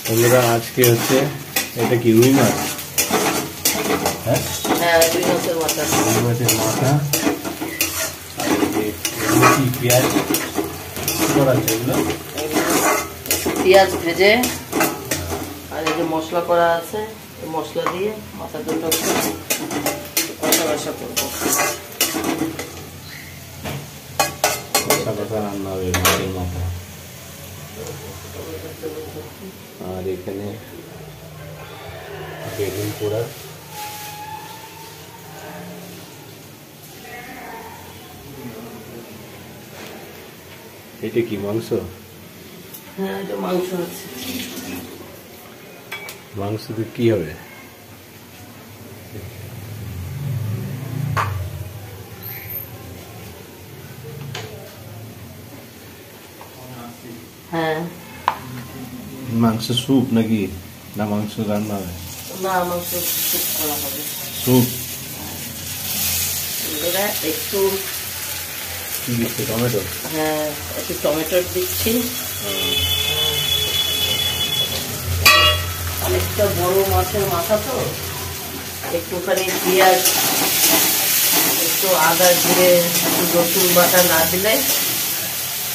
বন্ধুরা আজকে হচ্ছে এটা কি রুই মাছ? হ্যাঁ হ্যাঁ, রুই মাছের মাথা। রুই মাছের মাথা আর এই যে পেঁয়াজ করা আছে এগুলো পেঁয়াজ ভেজে আর এই যে মশলা করা আছে, মশলা দিয়ে মাথা দুটো কষা কষা করবো। কষা কষা রান্না হবে মাছের মাথা। আর এখানে বেগুন পোড়া, এটা কি মাংস? হ্যাঁ, এটা মাংস আছে। মাংস দিয়ে কি হবে? হ্যাঁ, মাংস স্যুপ নাকি না মাংস রান্না হবে? না, মাংস স্যুপ করা হবে। স্যুপ একটু কি দিচ্ছে? টমেটো? হ্যাঁ, একটু টমেটো দিচ্ছি। অনেকটা বড় মাছের মাথা তো, একটুখানি পেঁয়াজ, একটু আদা জিরে, একটু রসুন বাটা না দিলে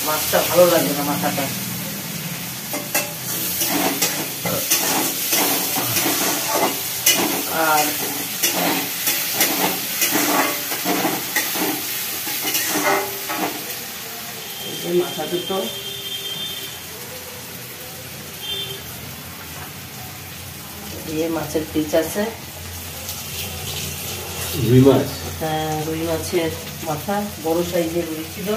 মাছটা ভালো লাগে না, মাথাটা। আর মাথা দুটো দিয়ে মাছের পিস আছে। রুই মাছ? হ্যাঁ, রুই মাছের মাথা, বড় সাইজের রুই ছিল।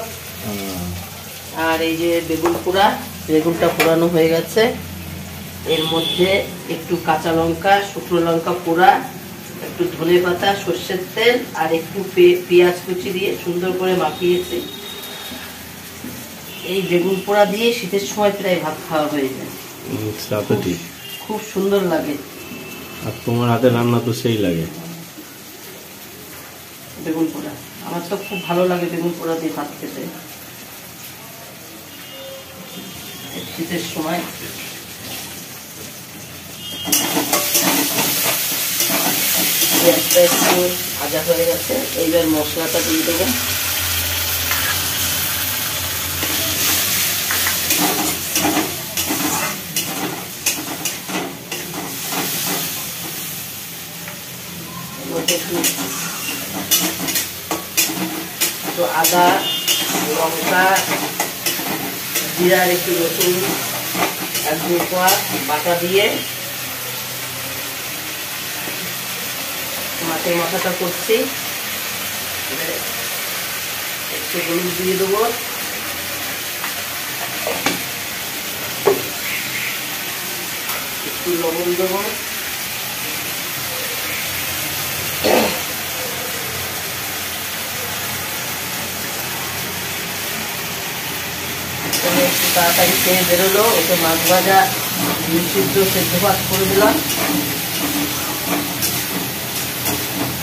আর এই যে বেগুন পোড়া, বেগুনটা পোড়ানো হয়ে গেছে। এর মধ্যে একটু কাঁচা লঙ্কা, শুকনো লঙ্কা পোড়া, একটু ধনে পাতা, সর্ষের তেল আর একটু পেঁয়াজ কুচি দিয়ে সুন্দর করে মাখিয়েছি। এই বেগুন পোড়া দিয়ে শীতের সময় প্রায় ভাত খাওয়া হয়ে যায়। খুব সুন্দর লাগে। আর তোমার হাতে রান্না তো সেই লাগে। বেগুন পোড়া আমার তো খুব ভালো লাগে, বেগুন পোড়া দিয়ে ভাত খেতে শীতের সময়। পেঁয়াজটা একটু ভাজা হয়ে গেছে, এইবার মশলাটা দিয়ে দেবো। একটু আদা, লঙ্কা, জিরার একটু রসুন এক দুই কোয়া বাটা দিয়ে মাছের মাথাটা করছি। একটু হলুদ দিয়ে দেবো, একটু লবণ দেবো, একটু তাড়াতাড়ি খেয়ে বেরোলো। ওকে মাছ ভাজা, সিদ্ধ সেদ্ধ ভাত করে দিলাম।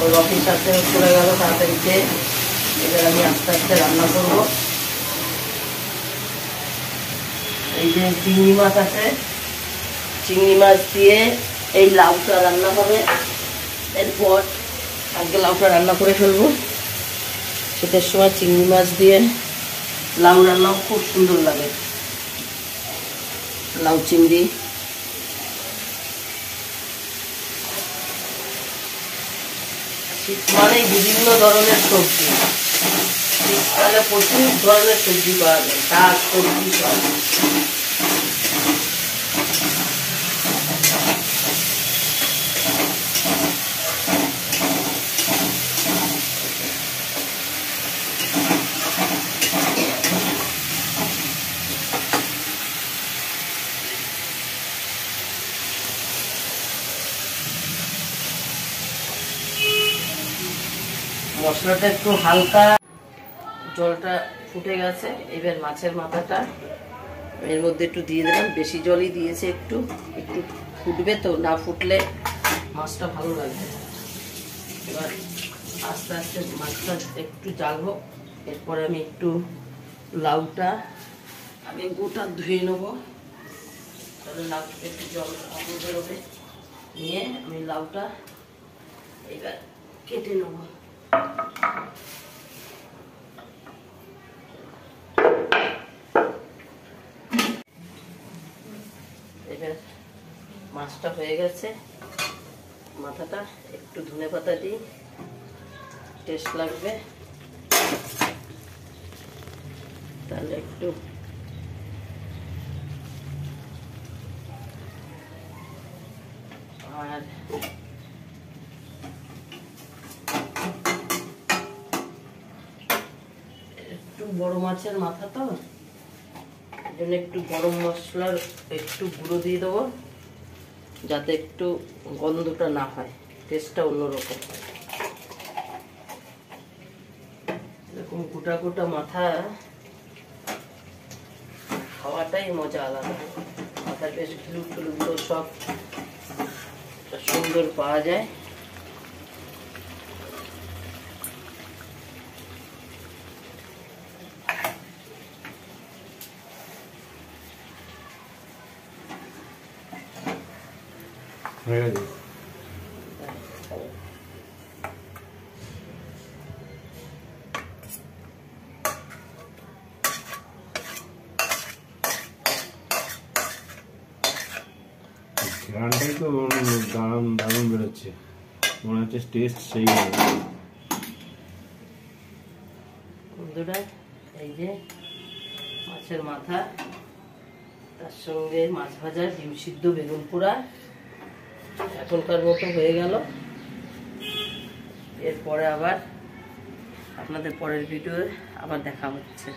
ওর অফিস আসতে চলে গেল তাড়াতাড়ি খেয়ে। এবার আমি আস্তে আস্তে রান্না করবো। এই যে চিংড়ি মাছ আছে, চিংড়ি মাছ দিয়ে এই লাউটা রান্না হবে। এরপর আজকে লাউটা রান্না করে ফেলবো। শীতের সময় চিংড়ি মাছ দিয়ে লাউ রান্নাও খুব সুন্দর লাগে। লাউ চিংড়ি শীত মানে বিভিন্ন ধরনের সবজি, শীতকালে প্রচুর ধরনের সবজি পাওয়া যায়, শাক সবজি সব। মশলাটা একটু হালকা, জলটা ফুটে গেছে। এবার মাছের মাথাটা এর মধ্যে একটু দিয়ে দিলাম, বেশি জলই দিয়েছে। একটু একটু ফুটবে তো, না ফুটলে মাছটা ভালো লাগবে। এবার আস্তে আস্তে মাছটা একটু জাল হোক, এরপরে আমি একটু লাউটা আমি গোটা ধুয়ে নেবো। তাহলে লাউ একটু জল বেরোবে। নিয়ে আমি লাউটা এবার কেটে নেব। এবার মাছটা হয়ে গেছে, মাথাটা একটু ধনেপাতা দিই, টেস্ট লাগবে। তাহলে একটু আর একটু বড় মাছের মাথা তো, এই জন্য একটু গরম মশলার একটু গুঁড়ো দিয়ে দেবো, যাতে একটু গন্ধটা না হয়, টেস্টটা অন্যরকম হয়। এরকম গোটা গোটা মাথা খাওয়াটাই মজা আলাদা। মাথার বেশ ঘিলু টুলুগুলো সব সুন্দর পাওয়া যায়। হয়ে গেছে। ঘ্রাণটাই তো দারুণ দারুণ বেরোচ্ছে, মনে হচ্ছে টেস্ট সেই হবে। বন্ধুরা, এই যে মাছের মাথা, তার সঙ্গে মাছ ভাজা, ডিম সিদ্ধ, বেগুন পোড়া এখনকার মতো হয়ে গেল। এরপরে আবার আপনাদের পরের ভিডিও আবার দেখা হচ্ছে।